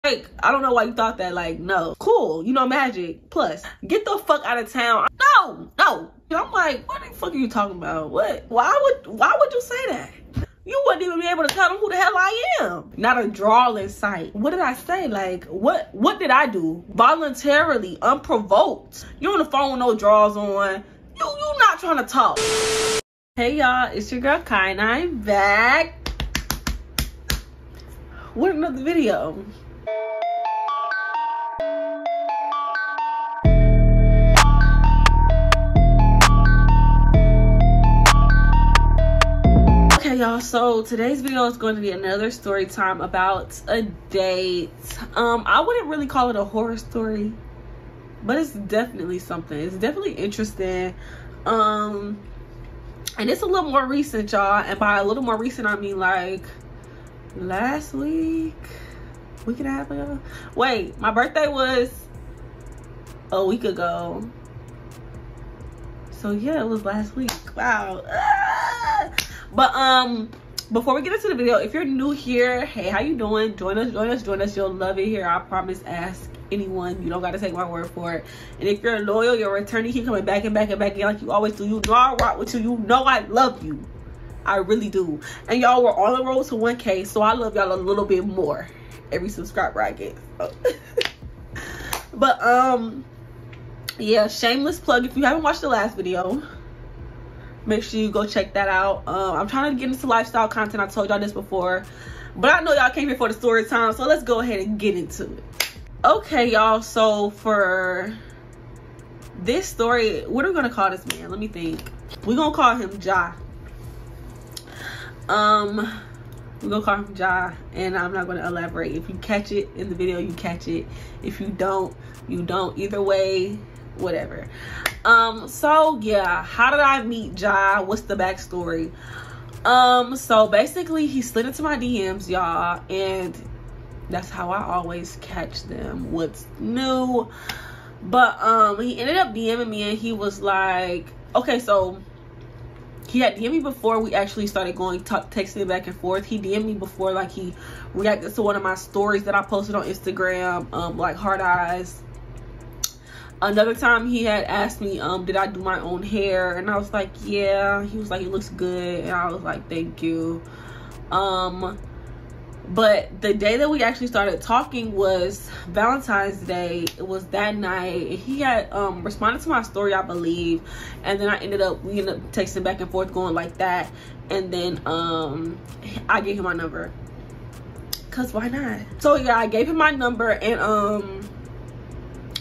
Like, I don't know why you thought that. Like, no. Cool, you know, magic. Plus, get the fuck out of town. No. I'm like, what the fuck are you talking about? What? Why would you say that? You wouldn't even be able to tell them who the hell I am. Not a drawl in sight. What did I say? Like, what did I do? Voluntarily, unprovoked. You on the phone with no drawers on. You not trying to talk. Hey y'all, it's your girl Kai and I'm back with another video. Okay y'all, so today's video is going to be another story time about a date. I wouldn't really call it a horror story, but it's definitely something. It's definitely interesting. And it's a little more recent, y'all. And by a little more recent, I mean like last week and a half ago. Wait, my birthday was a week ago. So yeah, it was last week. Wow. But before we get into the video, if you're new here, hey, how you doing? Join us. You'll love it here. I promise. Ask anyone. You don't got to take my word for it. And if you're loyal, you're returning, keep coming back and back again like you always do. You know I rock with you. You know I love you. I really do. And y'all, we're on the road to 1K, so I love y'all a little bit more every subscriber I get. So. But yeah, shameless plug. If you haven't watched the last video, make sure you go check that out. I'm trying to get into lifestyle content. I told y'all this before, but I know y'all came here for the story time, so let's go ahead and get into it. Okay y'all, so for this story, what are we gonna call this man? Let me think. We're gonna call him Ja. We're gonna call him Ja, and I'm not gonna elaborate. If you catch it in the video, you catch it. If you don't, you don't. Either way, whatever. So yeah, how did I meet Ja? What's the backstory? So basically he slid into my DMs, y'all, and that's how I always catch them. What's new? But he ended up DMing me, and he was like, okay, so he had DM'd me before we actually started texting back and forth. He DM'd me before, like he reacted to one of my stories that I posted on Instagram, like heart eyes. Another time he had asked me, did I do my own hair? And I was like, yeah. He was like, it looks good. And I was like, thank you. But the day that we actually started talking was Valentine's Day. It was that night. He had responded to my story, I believe. And then we ended up texting back and forth, going like that. And then I gave him my number. Cause why not? So yeah, I gave him my number, and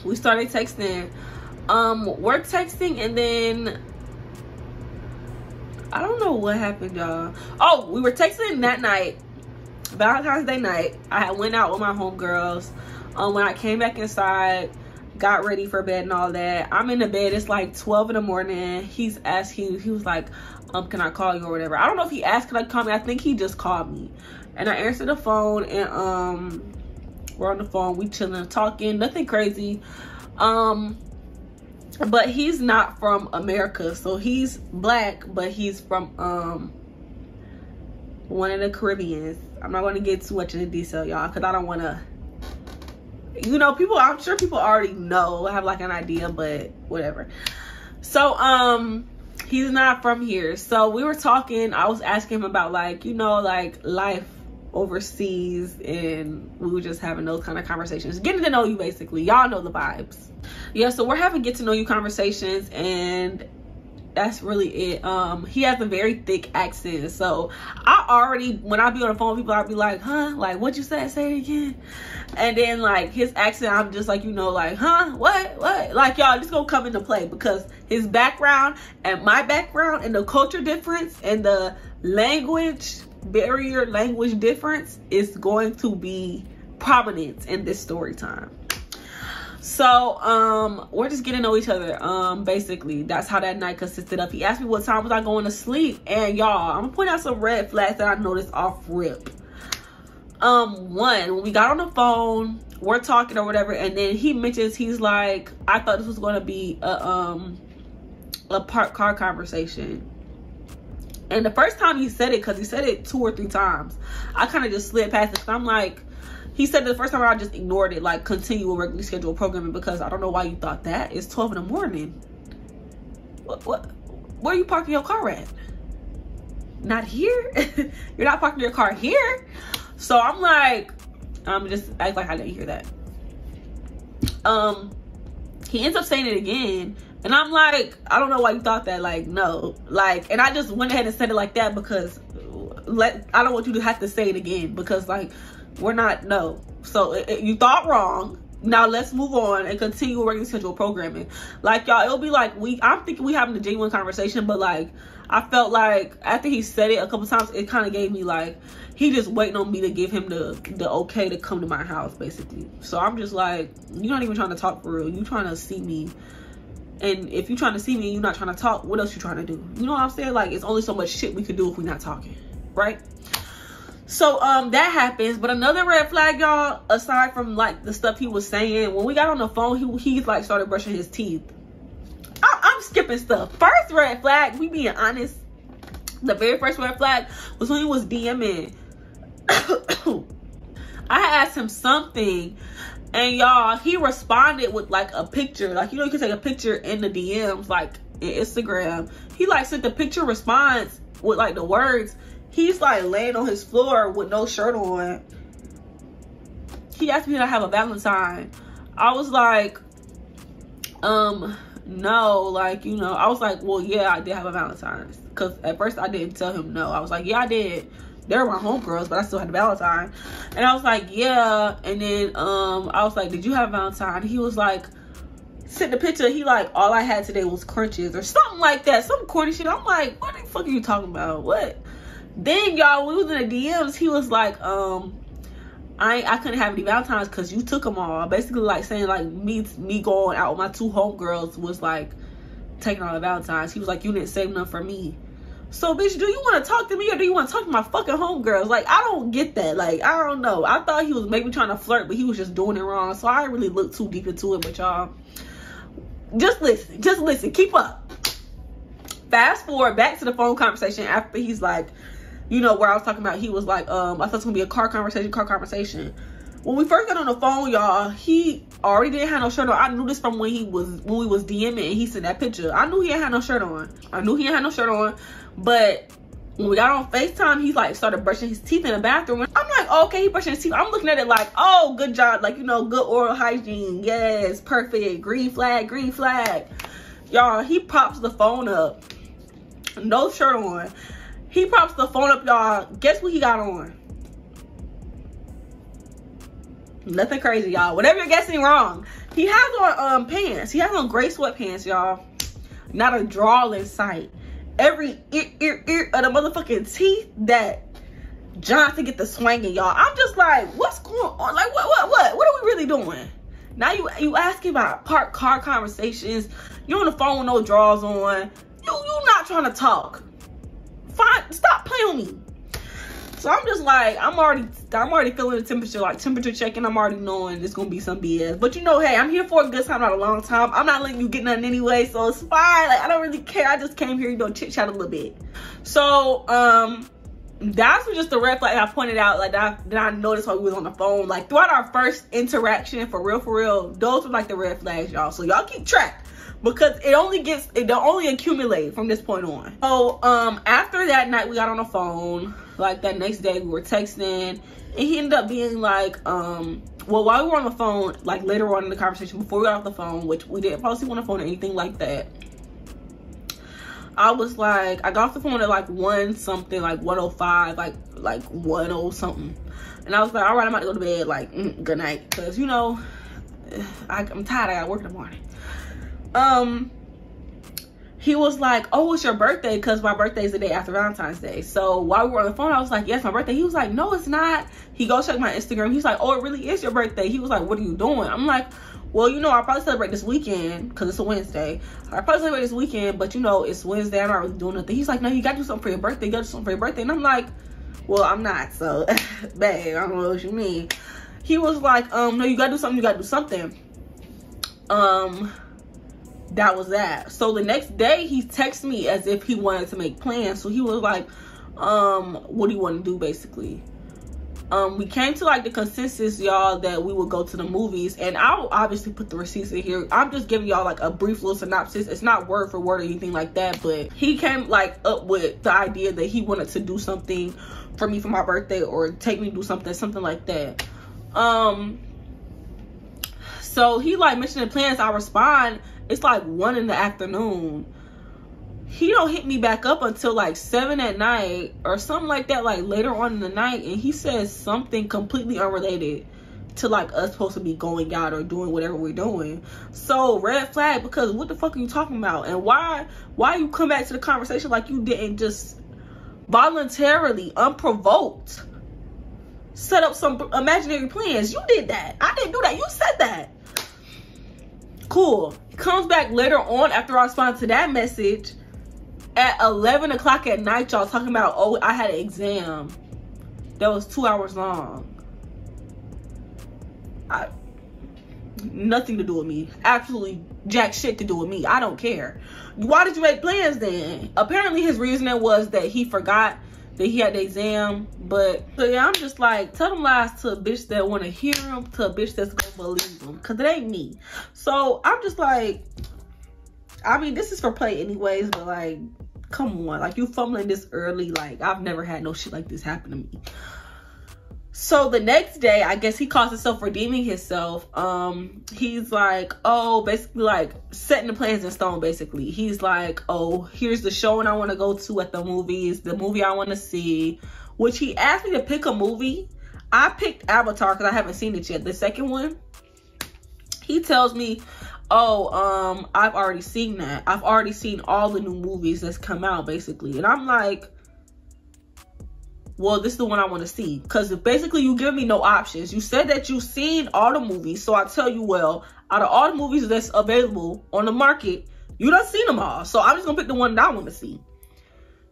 we started texting. We're texting, and then I don't know what happened, y'all. Oh, we were texting that night, Valentine's Day night. I went out with my homegirls. When I came back inside, got ready for bed and all that, I'm in the bed. It's like 12 in the morning. He's asking, he was like, can I call you or whatever. I don't know if he asked, can I call me? I think he just called me. And I answered the phone, and we're on the phone, we chilling, talking, nothing crazy. But he's not from America, so he's black, but he's from one of the Caribbeans. I'm not going to get too much into detail, y'all, because I don't want to, you know, people, I'm sure people already know, have like an idea, but whatever. So he's not from here. So we were talking, I was asking him about, like, you know, like life overseas, and we were just having those kind of conversations, getting to know you, basically. Y'all know the vibes. Yeah, so we're having get to know you conversations, and that's really it. He has a very thick accent, so I already, when I be on the phone with people, I'll be like, huh, like, what you said, say it again. And then like his accent, I'm just like, you know, like, huh, what, like, y'all, just gonna come into play, because his background and my background and the culture difference and the language barrier, language difference is going to be prominent in this story time. So we're just getting to know each other. Basically that's how that night consisted of. He asked me what time was I going to sleep, and y'all, I'm gonna point out some red flags that I noticed off rip. One, when we got on the phone, we're talking or whatever, and then he mentions, he's like, I thought this was going to be a parked car conversation. And the first time he said it, because he said it 2 or 3 times, I kind of just slid past it, because I'm like, He said the first time I just ignored it, like continue regularly scheduled programming, because I don't know why you thought that. It's 12 in the morning. What? Where are you parking your car at? Not here? You're not parking your car here? So I'm like, just act like I didn't hear that. He ends up saying it again, and I'm like, I don't know why you thought that. Like, no, like, and I just went ahead and said it like that because I don't want you to have to say it again, because like, we're not, no. So you thought wrong. Now let's move on and continue regular schedule programming. Like, y'all, it'll be like I'm thinking we having a genuine conversation, but like I felt like after he said it a couple times, it kind of gave me like he just waiting on me to give him the okay to come to my house, basically. So I'm just like, you're not even trying to talk for real. You trying to see me. And if you're trying to see me and you're not trying to talk, what else you trying to do? You know what I'm saying? Like, it's only so much shit we could do if we're not talking, right? So that happens. But another red flag, y'all, aside from like the stuff he was saying, when we got on the phone, he like started brushing his teeth. I'm skipping stuff. First red flag, we being honest, the very first red flag was when he was DMing. I had asked him something, and y'all, he responded with like a picture. Like, you know, you can take a picture in the DMs, like in Instagram. He like sent the picture response with like the words. He's like laying on his floor with no shirt on. He asked me to have a Valentine. I was like, no, like, you know, I was like, well, yeah, I did have a Valentine's. Because at first I didn't tell him no. I was like, yeah, I did. They were my homegirls, but I still had a Valentine. And I was like, yeah. And then I was like, did you have a Valentine? He was like, sent the picture. He like, all I had today was crunches or something like that. Some corny shit. I'm like, what the fuck are you talking about? What? Then, y'all, we was in the DMs. He was like, I couldn't have any Valentines because you took them all. Basically, like saying like me going out with my two homegirls was like taking all the Valentines. He was like, you didn't save none for me. So, bitch, do you want to talk to me or do you want to talk to my fucking homegirls? Like, I don't get that. Like, I don't know. I thought he was maybe trying to flirt, but he was just doing it wrong. So I didn't really look too deep into it. But y'all, just listen. Just listen. Keep up. Fast forward back to the phone conversation after he's like, you know, where I was talking about, he was like, I thought it was gonna be a car conversation. When we first got on the phone, y'all, he already didn't have no shirt on. I knew this from when we was DMing and he sent that picture. I knew he didn't have no shirt on. But when we got on FaceTime, he like started brushing his teeth in the bathroom. I'm like, oh, okay, he brushing his teeth. I'm looking at it like, oh, good job. Like, you know, good oral hygiene. Yes, perfect. Green flag, green flag. Y'all, he pops the phone up. No shirt on. He pops the phone up, y'all. Guess what he got on? Nothing crazy, y'all. Whatever you're guessing, wrong. He has on pants. He has on gray sweatpants, y'all. Not a drawl in sight. Every ear of the motherfucking teeth that Johnson get the swinging, y'all. I'm just like, what's going on? Like, what are we really doing? Now you asking about parked car conversations. You're on the phone with no drawers on. You not trying to talk. Fine, stop playing with me. So I'm just like, I'm already feeling the temperature, like temperature checking. I'm already knowing it's gonna be some BS. But you know, hey, I'm here for a good time, not a long time. I'm not letting you get nothing anyway, so it's fine. Like, I don't really care. I just came here, you know, chit chat a little bit. So that's just the red flag I pointed out, like that I noticed while we was on the phone. Like throughout our first interaction, for real, those were like the red flags, y'all. So y'all keep track, because they'll only accumulate from this point on. So after that night we got on the phone, like that next day we were texting, and he ended up being like, well, while we were on the phone, like later on in the conversation before we got off the phone, which we didn't fall asleep on the phone or anything like that, I was like, I got off the phone at like 1 something, like 1:05, like 10 something, and I was like, all right, I'm about to go to bed, like good night, because you know, I'm tired, I gotta work in the morning. He was like, oh, it's your birthday, because my birthday is the day after Valentine's Day. So while we were on the phone, I was like, yes, my birthday. He was like, no, it's not. He goes check my Instagram. He's like, oh, it really is your birthday. He was like, what are you doing? I'm like, well, you know, I'll probably celebrate this weekend, because it's a Wednesday. I'll probably celebrate this weekend, but you know, it's Wednesday. I'm not really doing nothing. He's like, no, you got to do something for your birthday. You got to do something for your birthday. And I'm like, well, I'm not. So, babe, I don't know what you mean. He was like, no, you got to do something. You got to do something. That was that. So the next day he texted me as if he wanted to make plans. So he was like, what do you want to do, basically? we came to like the consensus, y'all, that we would go to the movies, and I'll obviously put the receipts in here. I'm just giving y'all like a brief little synopsis. It's not word for word or anything like that, but he came like up with the idea that he wanted to do something for me for my birthday, or take me to do something like that. So he like mentioned the plans. I respond, it's like 1 in the afternoon. He don't hit me back up until like 7 at night or something like that, like later on in the night, and he says something completely unrelated to like us supposed to be going out or doing whatever we're doing. So red flag, because what the fuck are you talking about? And why you come back to the conversation like you didn't just voluntarily, unprovoked, set up some imaginary plans? You did that. I didn't do that. You said that. Cool. He comes back later on after I respond to that message at 11 o'clock at night, y'all, talking about, oh, I had an exam that was 2 hours long. Nothing to do with me. Absolutely jack shit to do with me. I don't care. Why did you make plans then? Apparently his reasoning was that he forgot that he had the exam. But so yeah, I'm just like, tell them lies to a bitch that want to hear them, to a bitch that's gonna believe them, because it ain't me. So I'm just like, I mean, this is for play anyways, but like, come on, like, you fumbling this early. Like, I've never had no shit like this happen to me. So the next day, I guess he calls himself redeeming himself. He's like, oh, basically like setting the plans in stone, basically. He's like, oh, here's the showing I want to go to at the movies, the movie I want to see, which he asked me to pick a movie. I picked Avatar because I haven't seen it yet, the second one. He tells me, oh, I've already seen that. I've already seen all the new movies that's come out, basically. And I'm like, well, this is the one I want to see. Because basically you give me no options. You said that you've seen all the movies. So I tell you, well, out of all the movies that's available on the market, you done seen them all. So I'm just going to pick the one that I want to see.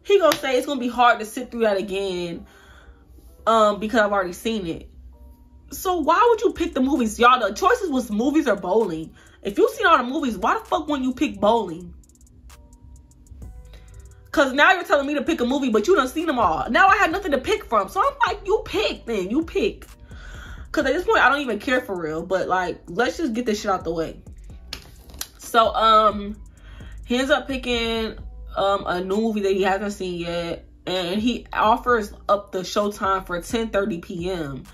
He going to say it's going to be hard to sit through that again because I've already seen it. So why would you pick the movies? Y'all, the choices was movies or bowling. If you've seen all the movies, why the fuck wouldn't you pick bowling? Because now you're telling me to pick a movie, but you done seen them all. Now I have nothing to pick from. So I'm like, you pick then. You pick. Because at this point, I don't even care for real. But like, let's just get this shit out the way. So he ends up picking a new movie that he hasn't seen yet. And he offers up the showtime for 10:30 p.m.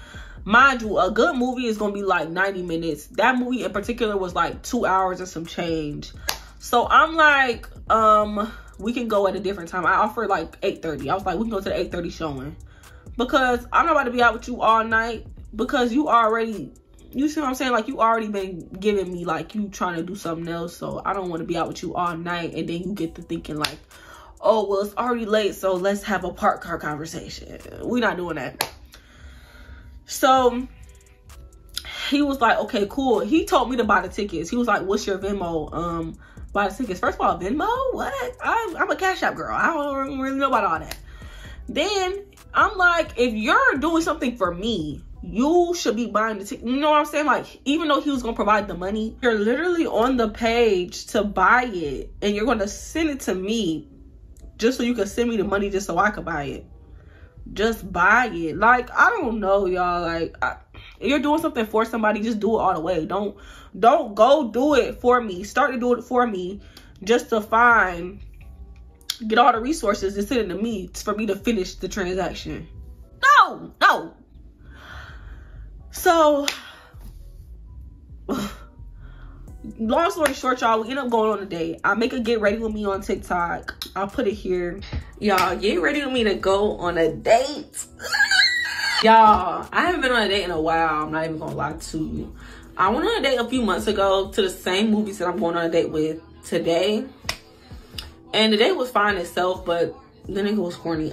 Mind you, a good movie is going to be like 90 minutes. That movie in particular was like 2 hours and some change. So I'm like, we can go at a different time. I offered like 8:30. I was like, we can go to the 8:30 showing. Because I'm not about to be out with you all night. Because you already, you see what I'm saying? Like, you already been giving me like you trying to do something else. So I don't want to be out with you all night. And then you get to thinking like, oh, well, it's already late. So let's have a park car conversation. We're not doing that. So he was like, okay, cool. He told me to buy the tickets. He was like, what's your Venmo? Buy the tickets. First of all, Venmo? What? I'm a Cash App girl. I don't really know about all that. Then I'm like, if you're doing something for me, you should be buying the ticket. You know what I'm saying? Like, even though he was going to provide the money, you're literally on the page to buy it. And you're going to send it to me just so you can send me the money just so I could buy it. Just buy it. Like, I don't know, y'all. Like, if you're doing something for somebody, just do it all the way. Don't go do it for me. Start to do it for me just to get all the resources and send it to me for me to finish the transaction. No. So, long story short, y'all, we end up going on a date. I make a get ready with me on TikTok. I'll put it here. Y'all, get ready with me to go on a date. Y'all, I haven't been on a date in a while. I'm not even gonna lie to you. I went on a date a few months ago to the same movies that I'm going on a date with today. And the date was fine itself, but the nigga was corny.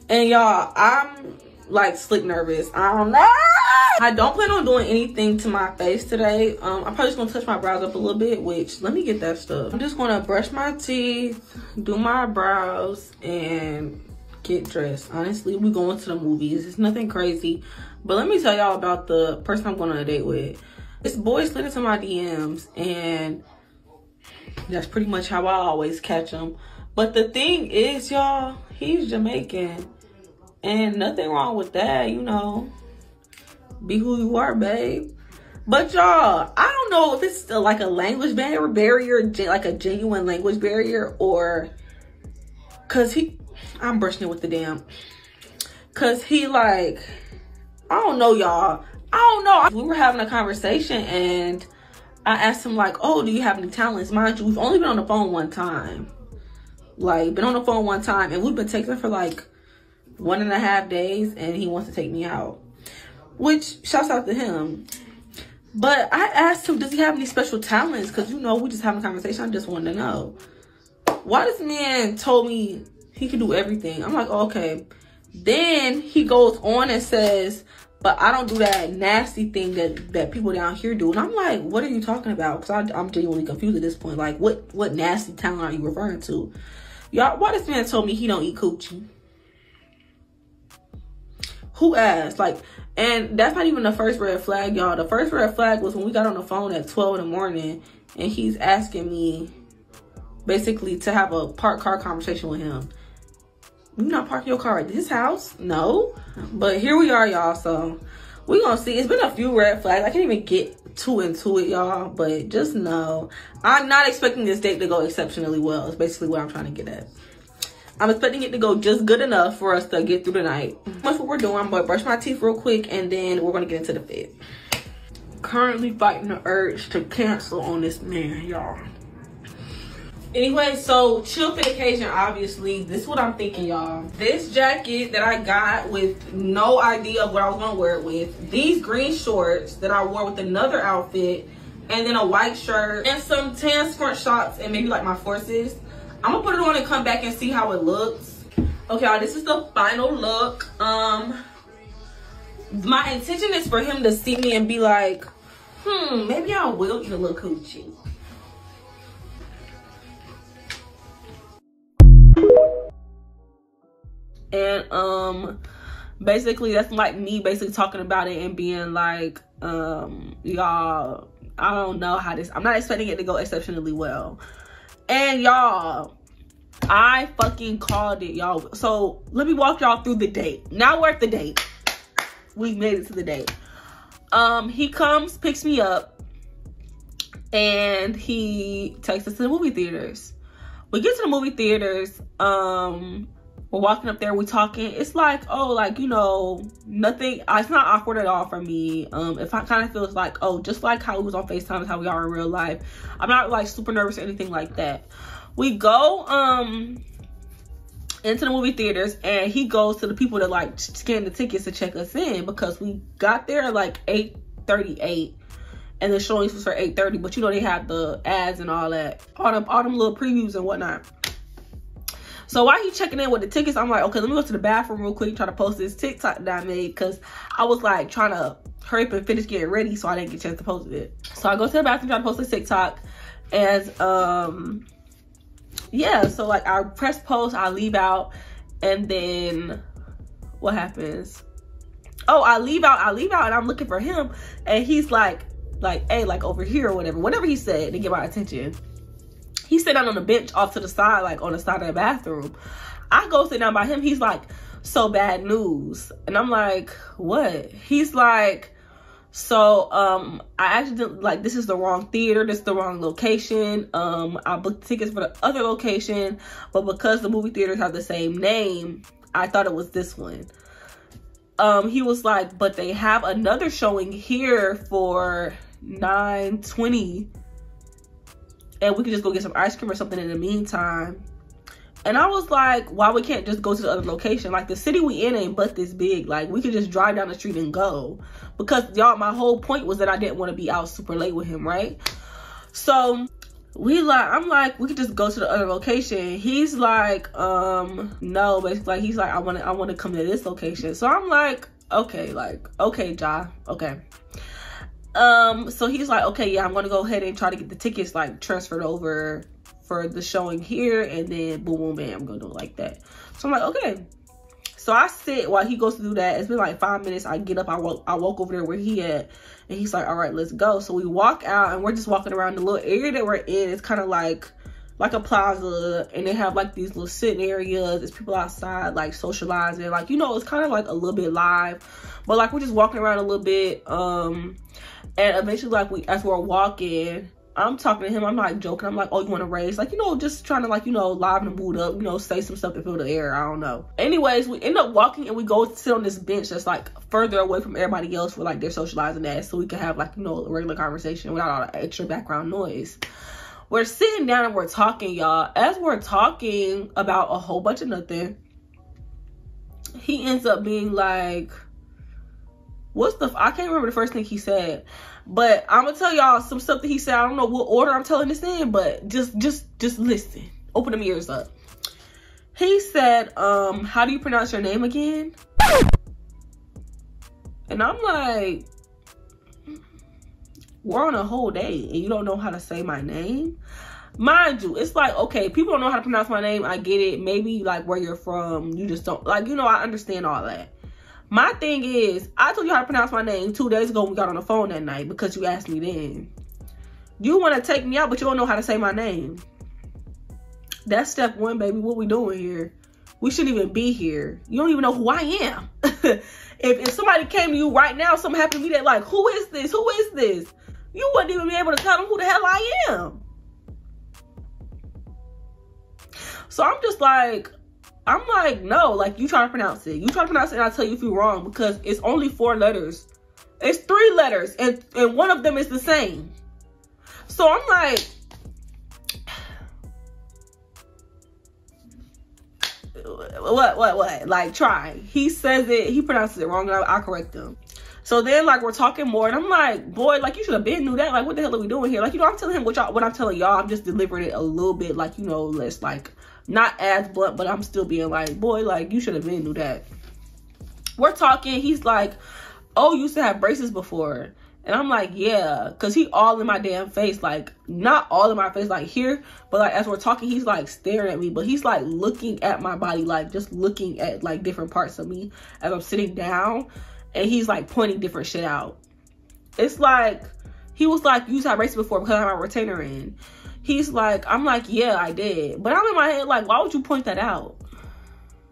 And y'all, I'm like slick nervous. I don't plan on doing anything to my face today. I'm probably just gonna touch my brows up a little bit, which, let me get that stuff. I'm just gonna brush my teeth, do my brows, and get dressed. Honestly, we going to the movies. It's nothing crazy. But let me tell y'all about the person I'm going on a date with. This boy slid into my DMs, and that's pretty much how I always catch him. But the thing is, y'all, he's Jamaican. And nothing wrong with that, you know. Be who you are, babe. But y'all, I don't know if it's still like a language barrier, like a genuine language barrier, or cause I'm brushing it with the damn, cause he like, I don't know, y'all. I don't know. We were having a conversation and I asked him like, oh, do you have any talents? Mind you, we've only been on the phone one time. Like, been on the phone one time, and we've been texting for like 1.5 days, and he wants to take me out. Which, shouts out to him. But I asked him, does he have any special talents? Because, you know, we just having a conversation. I just wanted to know. Why this man told me he can do everything? I'm like, oh, okay. Then he goes on and says, but I don't do that nasty thing that people down here do. And I'm like, what are you talking about? Because I'm genuinely confused at this point. Like, what nasty talent are you referring to? Y'all, why this man told me he don't eat coochie? Who asked? Like, and that's not even the first red flag, y'all. The first red flag was when we got on the phone at 12 in the morning and he's asking me basically to have a parked car conversation with him. You not parking your car at this house? No. But here we are, y'all. So we gonna see. It's been a few red flags. I can't even get too into it, y'all. But just know, I'm not expecting this date to go exceptionally well. It's basically what I'm trying to get at. I'm expecting it to go just good enough for us to get through the night. That's what we're doing. I'm gonna brush my teeth real quick and then we're gonna get into the fit. Currently fighting the urge to cancel on this man, y'all. Anyway, so chill for the occasion, obviously. This is what I'm thinking, y'all. This jacket that I got with no idea of what I was gonna wear it with. These green shorts that I wore with another outfit. And then a white shirt and some tan front shots and maybe like my forces. I'm gonna put it on and come back and see how it looks. Okay, y'all, this is the final look. My intention is for him to see me and be like, maybe I will eat a little coochie. And basically that's like me basically talking about it and being like, y'all, I don't know how this, I'm not expecting it to go exceptionally well. And y'all, I fucking called it, y'all. So let me walk y'all through the date. Now we're at the date. We've made it to the date. He comes, picks me up, and he takes us to the movie theaters. We get to the movie theaters. We're walking up there, we're talking. It's like, oh, like, you know, nothing, it's not awkward at all for me. It kind of feels like, oh, just like how we was on FaceTime is how we are in real life. I'm not like super nervous or anything like that. We go into the movie theaters and he goes to the people that like scan the tickets to check us in because we got there at like 8:38 and the showings was for 8:30, but you know they have the ads and all that, all them little previews and whatnot. So while he's checking in with the tickets, I'm like, okay, let me go to the bathroom real quick, try to post this TikTok that I made, because I was like trying to hurry up and finish getting ready so I didn't get a chance to post it. So I go to the bathroom, try to post this TikTok, and yeah, so like I press post, I leave out, and then what happens? Oh, I leave out and I'm looking for him, and he's like, hey, like over here or whatever he said to get my attention. He sat down on the bench off to the side, like on the side of the bathroom. I go sit down by him. He's like, so bad news. And I'm like, what? He's like, so I actually like, this is the wrong theater. This is the wrong location. I booked tickets for the other location, but because the movie theaters have the same name, I thought it was this one. He was like, but they have another showing here for 9:20. And we could just go get some ice cream or something in the meantime. And I was like, why we can't just go to the other location? Like, the city we in ain't but this big. Like, we could just drive down the street and go. Because, y'all, my whole point was that I didn't want to be out super late with him, right? So, I'm like, we could just go to the other location. He's like, no. Basically, like, he's like, I want to come to this location. So, I'm like, okay, Ja, okay. So he's like, okay, yeah, I'm gonna go ahead and try to get the tickets like transferred over for the showing here, and then boom, boom, bam, I'm gonna do it like that. So I'm like, okay. So I sit while he goes to do that. It's been like 5 minutes. I get up, I walk over there where he at, and he's like, all right, let's go. So we walk out, and we're just walking around the little area that we're in. It's kind of like like a plaza, and they have like these little sitting areas. There's people outside like socializing, like, you know, it's kind of like a little bit live, but like we're just walking around a little bit. And eventually, like, as we're walking, I'm talking to him, I'm like joking, I'm like, oh, you want to race? Like, you know, just trying to, like, you know, liven the mood up, you know, say some stuff to fill the air, I don't know. Anyways, we end up walking and we go sit on this bench that's like further away from everybody else where like they're socializing at, so we can have, like, you know, a regular conversation without all the extra background noise. We're sitting down and we're talking, y'all. As we're talking about a whole bunch of nothing, he ends up being like, I can't remember the first thing he said, but I'm gonna tell y'all some stuff that he said. I don't know what order I'm telling this in, but just listen. Open them ears up. He said, how do you pronounce your name again? And I'm like, we're on a whole day and you don't know how to say my name? Mind you, it's like, okay, people don't know how to pronounce my name. I get it. Maybe like where you're from, you just don't, like, you know, I understand all that. My thing is, I told you how to pronounce my name 2 days ago when we got on the phone that night because you asked me then. You want to take me out, but you don't know how to say my name. That's step one, baby. What we doing here? We shouldn't even be here. You don't even know who I am. If somebody came to you right now, something happened to me, they're like, who is this? Who is this? You wouldn't even be able to tell them who the hell I am. So I'm like, no, like, you try to pronounce it. You try to pronounce it and I'll tell you if you're wrong, because it's only 4 letters. It's 3 letters and one of them is the same. So I'm like, what? Like, try. He says it, he pronounces it wrong and I'll correct him. So then, like, we're talking more and I'm like, boy, like, you should have been knew that. Like, what the hell are we doing here? Like, you know, I'm telling him what I'm telling y'all. I'm just delivering it a little bit, like, you know, less, like, not as blunt, but I'm still being like, boy, like, you should have been knew that. We're talking. He's like, oh, you used to have braces before. And I'm like, yeah, because he all in my damn face. Like, not all in my face, like here, but like as we're talking, he's like staring at me, but he's like looking at my body, like just looking at like different parts of me as I'm sitting down, and he's like pointing different shit out. It's like, he was like, you used to have braces before because I have my retainer in. He's like, I'm like, yeah, I did. But I'm in my head like, why would you point that out?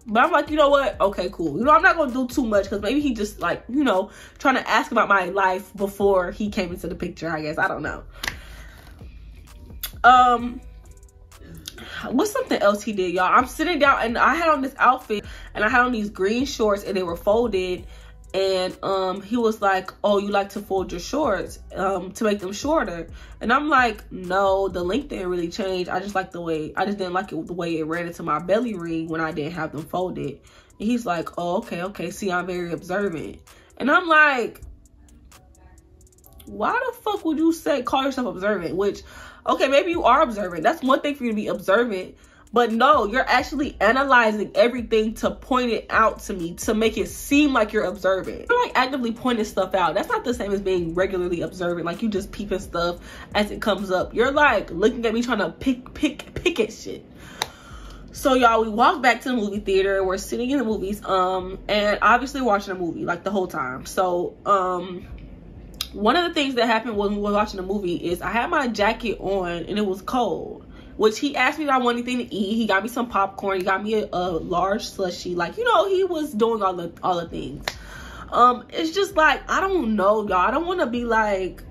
But I'm like, you know what? Okay, cool. You know, I'm not going to do too much because maybe he just like, you know, trying to ask about my life before he came into the picture, I guess. I don't know. What's something else he did, y'all? I'm sitting down and I had on this outfit and I had on these green shorts and they were folded. And he was like, oh, you like to fold your shorts to make them shorter? And I'm like, no, the length didn't really change. I just didn't like it the way it ran into my belly ring when I didn't have them folded. And he's like, oh, okay, see, I'm very observant. And I'm like, why the fuck would you call yourself observant? Which, okay, maybe you are observant. That's one thing for you to be observant. But no, you're actually analyzing everything to point it out to me, to make it seem like you're observant. You're like actively pointing stuff out. That's not the same as being regularly observant. Like, you just peeping stuff as it comes up. You're like looking at me trying to pick at shit. So y'all, we walk back to the movie theater. We're sitting in the movies, and obviously watching a movie like the whole time. So one of the things that happened when we were watching the movie is I had my jacket on and it was cold. Which he asked me if I want anything to eat. He got me some popcorn. He got me a large slushie. Like, you know, he was doing all the things. It's just like, I don't know, y'all. I don't want to be like,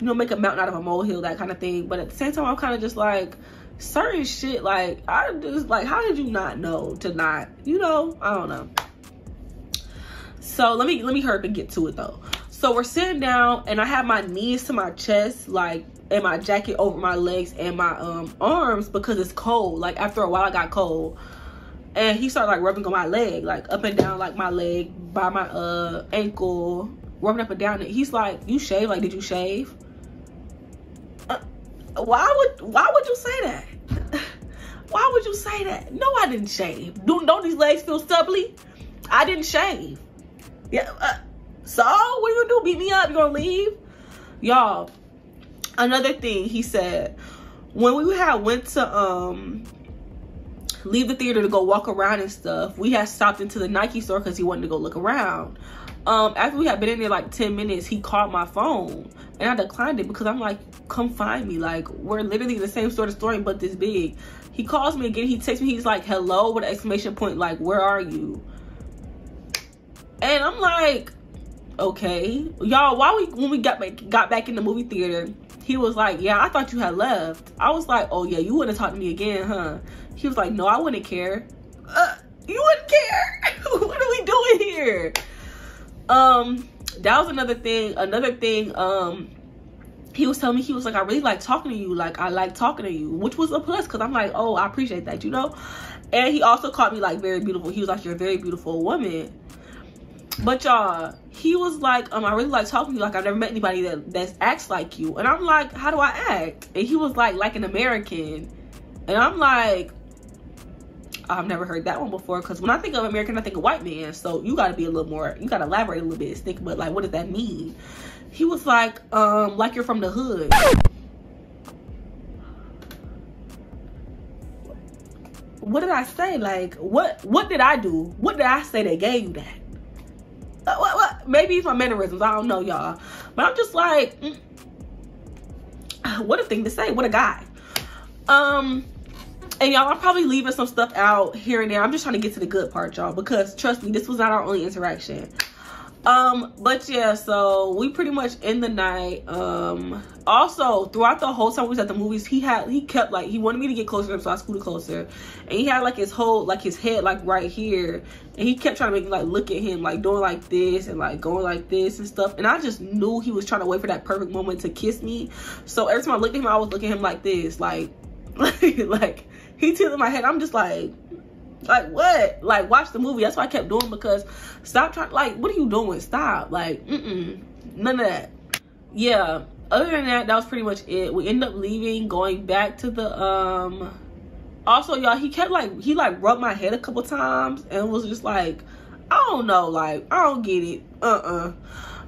you know, make a mountain out of a molehill, that kind of thing. But at the same time, I'm kind of just like, certain shit, like, I'm just like, how did you not know to not, you know? I don't know. So let me hurry up and get to it though. So we're sitting down and I have my knees to my chest, like, and my jacket over my legs and my arms because it's cold. Like, after a while I got cold, and he started like rubbing on my leg, like up and down, like my leg by my ankle, rubbing up and down it. He's like, you shave? Like, did you shave? Why would you say that? Why would you say that? No, I didn't shave. Don't these legs feel stubbly? I didn't shave. Yeah. So what you gonna do? Beat me up? You gonna leave? Y'all, another thing he said, when we went to leave the theater to go walk around and stuff, we had stopped into the Nike store because he wanted to go look around. After we had been in there like 10 minutes, he called my phone. And I declined it because I'm like, come find me. Like, we're literally the same sort of story, but this big. He calls me again. He texts me. He's like, hello, with an exclamation point. Like, where are you? And I'm like, okay. Y'all, when we got back in the movie theater, he was like, yeah, I thought you had left. I was like, oh, yeah, you wouldn't talk to me again, huh? He was like, no, I wouldn't care. You wouldn't care? What are we doing here? That was another thing. He was telling me, he was like, I really like talking to you. Like, I like talking to you, which was a plus because I'm like, oh, I appreciate that, you know? And he also called me like very beautiful. He was like, you're a very beautiful woman. But y'all, he was like, I really like talking to you. Like, I've never met anybody that acts like you. And I'm like, how do I act? And he was like an American. And I'm like, I've never heard that one before, because when I think of American, I think of white man. So you got to be a little more, you got to elaborate a little bit. Think about like, what does that mean? He was like you're from the hood. What did I say? Like, what did I do? What did I say that gave you that? What? Maybe it's my mannerisms. I don't know, y'all. But I'm just like, what a thing to say. What a guy. And y'all, I'm probably leaving some stuff out here and there. I'm just trying to get to the good part, y'all, because trust me, this was not our only interaction. But yeah, so we pretty much end the night. Also throughout the whole time we was at the movies, he kept like, he wanted me to get closer to him, so I scooted closer, and he had like his whole, like his head like right here, and he kept trying to make me like look at him, like doing like this and like going like this and stuff. And I just knew he was trying to wait for that perfect moment to kiss me. So every time I looked at him, I was looking at him like this, like he tilted my head. I'm just like what? Like, watch the movie. That's what I kept doing, because stop trying, like, what are you doing? Stop. Like, none of that. Yeah, other than that, that was pretty much it. We ended up leaving, going back to the also, y'all, he kept like, he like rubbed my head a couple times and was just like, I don't know, like, I don't get it.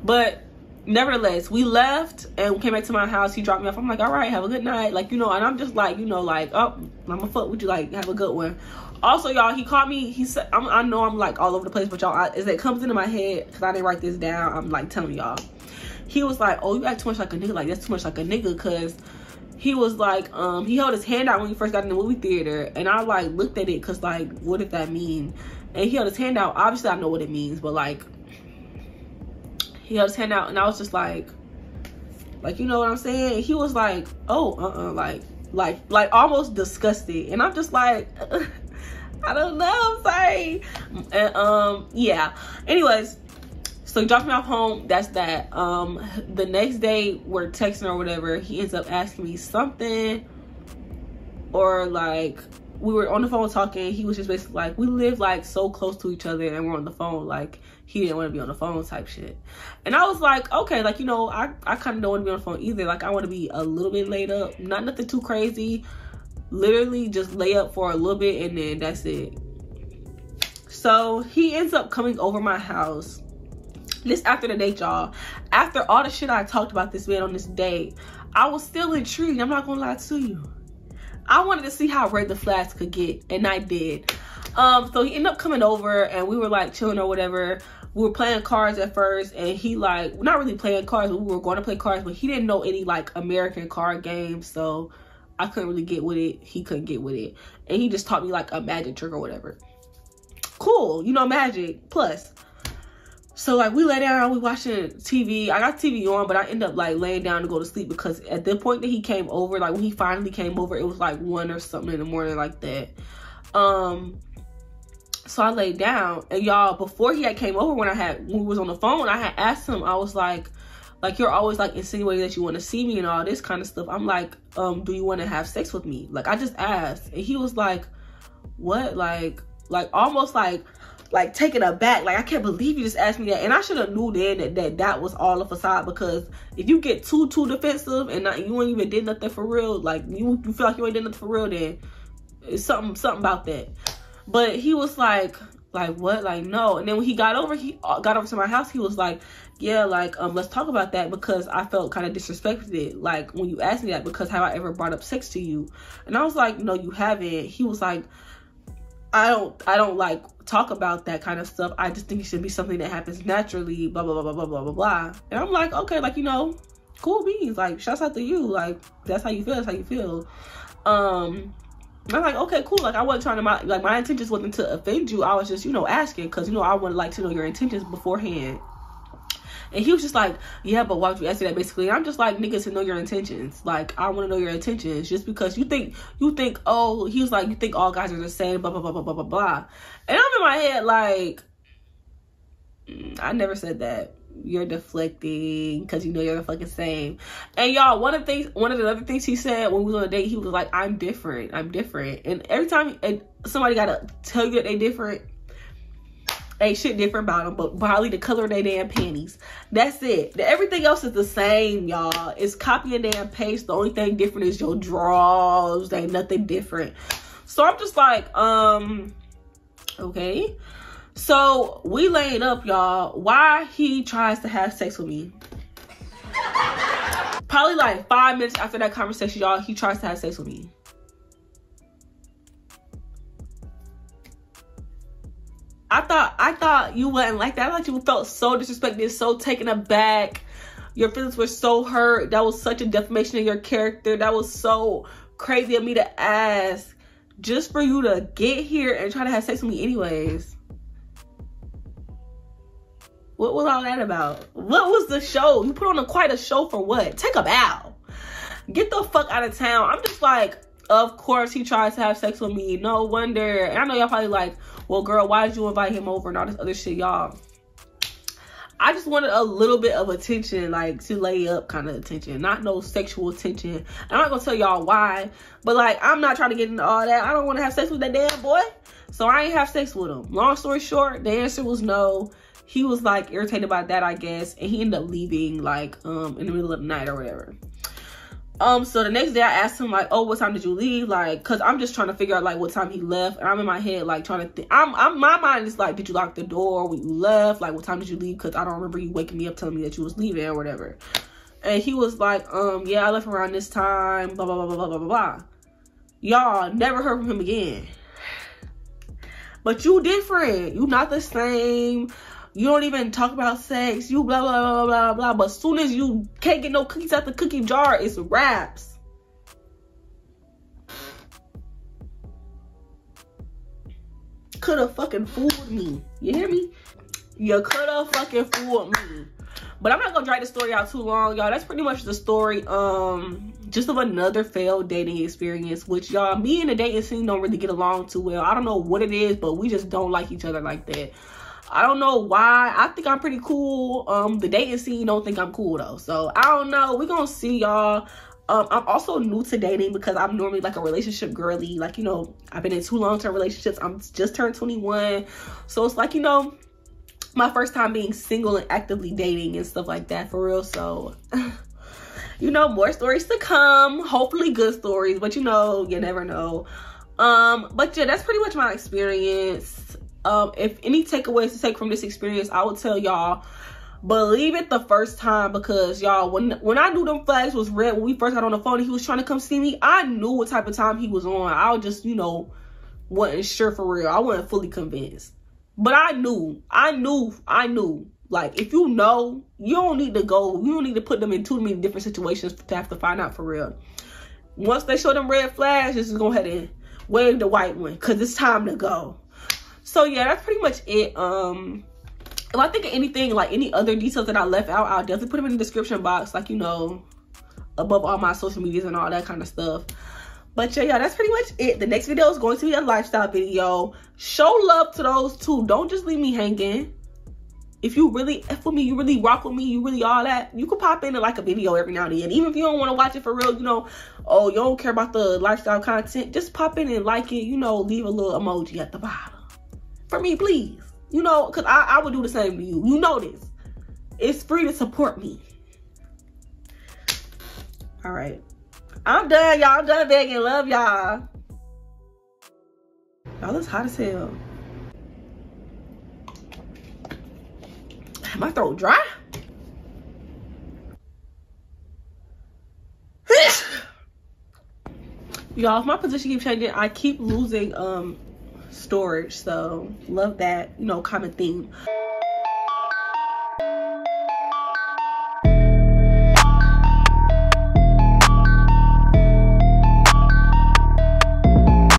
But nevertheless, we left and we came back to my house. He dropped me off. I'm like, all right, have a good night. Like, you know, and I'm just like, you know, like, oh, I'm gonna fuck with you, like, have a good one. Also, y'all, he called me. He said, I know I'm like all over the place, but y'all, as it comes into my head, because I didn't write this down, I'm like telling y'all. He was like, oh, you act too much like a nigga. Like, that's too much like a nigga, because he was like, he held his hand out when he first got in the movie theater, and I like looked at it, because like, what did that mean? And he held his hand out. Obviously, I know what it means, but like, he held his hand out, and I was just like, you know what I'm saying? And he was like, oh, like almost disgusted, and I'm just like, I don't know, I'm sorry. And yeah, anyways, so he dropped me off home. That's that. The next day we're texting or whatever, he ends up asking me something, or like, we were on the phone talking. He was just basically like, we live like so close to each other and we're on the phone, like he didn't want to be on the phone type shit. And I was like, okay, like, you know, I kind of don't want to be on the phone either. Like, I want to be a little bit laid up, not nothing too crazy, literally just lay up for a little bit and then that's it. So he ends up coming over my house. This after the date, y'all. After all the shit I talked about this man on this date, I was still intrigued. I'm not gonna lie to you. I wanted to see how red the flags could get, and I did. So he ended up coming over and we were like chilling or whatever. We were playing cards at first, and he like, not really playing cards, but we were going to play cards, but he didn't know any like American card games, so I couldn't really get with it. He couldn't get with it. And he just taught me like a magic trick or whatever. Cool, you know, magic plus. So like, we lay down, we watching TV. I got TV on, but I end up like laying down to go to sleep, because at the point that he came over, like when he finally came over, it was like 1 or something in the morning like that. So I laid down, and y'all, before he had came over, when we was on the phone, I had asked him, I was like you're always like insinuating that you want to see me and all this kind of stuff. I'm like, do you want to have sex with me? Like, I just asked. And he was like, what? Like almost like taken aback. Like, I can't believe you just asked me that. And I should have knew then that was all a facade, because if you get too defensive and you ain't even did nothing for real, like you feel like you ain't did nothing for real, then it's something about that. But he was like what? Like, no. And then when he got over to my house, he was like, yeah, like, let's talk about that, because I felt kind of disrespected, like, when you asked me that, because have I ever brought up sex to you? And I was like, no, you haven't. He was like, I don't like talk about that kind of stuff. I just think it should be something that happens naturally, blah, blah, blah, blah, blah, blah, blah, blah. And I'm like, okay, like, you know, cool beans. Like, shouts out to you. Like, that's how you feel. That's how you feel. I'm like, okay, cool. Like, I wasn't trying to, my intentions wasn't to offend you. I was just, you know, asking, because, you know, I would like to know your intentions beforehand. And he was just like, yeah, but why would you ask me that, basically? And I'm just like, niggas, to know your intentions. Like, I want to know your intentions. Just because you think, oh, he was like, you think all guys are the same, blah, blah, blah, blah, blah, blah, blah. And I'm in my head like, I never said that. You're deflecting because you know you're the fucking same. And y'all, one of the other things he said when we was on a date, he was like, I'm different. And every time somebody gotta tell you that they different, ain't shit different about them, but probably the color of their damn panties. That's it. Everything else is the same, y'all. It's copy and damn paste. The only thing different is your drawers. Ain't nothing different. So I'm just like, okay. So we laying up, y'all. Why he tries to have sex with me? Probably like 5 minutes after that conversation, y'all, he tries to have sex with me. I thought you wasn't like that. I thought you felt so disrespected, so taken aback. Your feelings were so hurt. That was such a defamation of your character. That was so crazy of me to ask, just for you to get here and try to have sex with me anyways. What was all that about? What was the show? You put on quite a show for what? Take a bow. Get the fuck out of town. I'm just like, of course he tries to have sex with me. No wonder. And I know y'all probably like, well, girl, why did you invite him over and all this other shit, y'all? I just wanted a little bit of attention, like to lay up kind of attention, not no sexual attention. I'm not gonna tell y'all why, but like, I'm not trying to get into all that. I don't want to have sex with that damn boy, so I ain't have sex with him. Long story short, the answer was no. He was like irritated about that, I guess, and he ended up leaving like in the middle of the night or whatever. So the next day I asked him like, oh, what time did you leave? Like, cause I'm just trying to figure out like what time he left, and I'm in my head like trying to think. My mind is like, did you lock the door when you left? Like, what time did you leave? Cause I don't remember you waking me up telling me that you was leaving or whatever. And he was like, yeah, I left around this time, blah blah blah blah blah blah blah. Y'all, never heard from him again. But you different. You not the same. You don't even talk about sex. You blah, blah, blah, blah, blah. But as soon as you can't get no cookies out the cookie jar, it's wraps. Could have fucking fooled me. You hear me? You could have fucking fooled me. But I'm not going to drag the story out too long, y'all. That's pretty much the story. Just of another failed dating experience. Which, y'all, me and the dating scene don't really get along too well. I don't know what it is, but we just don't like each other like that. I don't know why. I think I'm pretty cool. The dating scene don't think I'm cool though. So I don't know. We're gonna see, y'all. I'm also new to dating because I'm normally like a relationship girly. Like, you know, I've been in 2 long-term relationships. I'm just turned 21. So it's like, you know, my first time being single and actively dating and stuff like that, for real. So, you know, more stories to come. Hopefully good stories, but you know, you never know. But yeah, that's pretty much my experience. If any takeaways to take from this experience, I would tell y'all, believe it the first time, because y'all, when I knew them flags was red when we first got on the phone and he was trying to come see me, I knew what type of time he was on. I was just, you know, wasn't sure for real. I wasn't fully convinced, but I knew. Like, if you know, you don't need to go. You don't need to put them in too many different situations to have to find out for real. Once they show them red flags, just go ahead and wave the white one, because it's time to go. So yeah, that's pretty much it. If I think of anything, like any other details that I left out, I'll definitely put them in the description box, like, you know, above all my social medias and all that kind of stuff. But yeah, that's pretty much it. The next video is going to be a lifestyle video. Show love to those two. Don't just leave me hanging. If you really F with me, you really rock with me, you really all that, you could pop into like a video every now and then. Even if you don't want to watch it for real, you know, oh, you don't care about the lifestyle content, just pop in and like it, you know, leave a little emoji at the bottom. For me, please. You know, because I would do the same to you. You know this. It's free to support me. All right. I'm done, y'all. I'm done begging. Love y'all. Y'all, it's hot as hell. My throat dry? Y'all, if my position keeps changing, I keep losing storage, so love that, you know, common theme.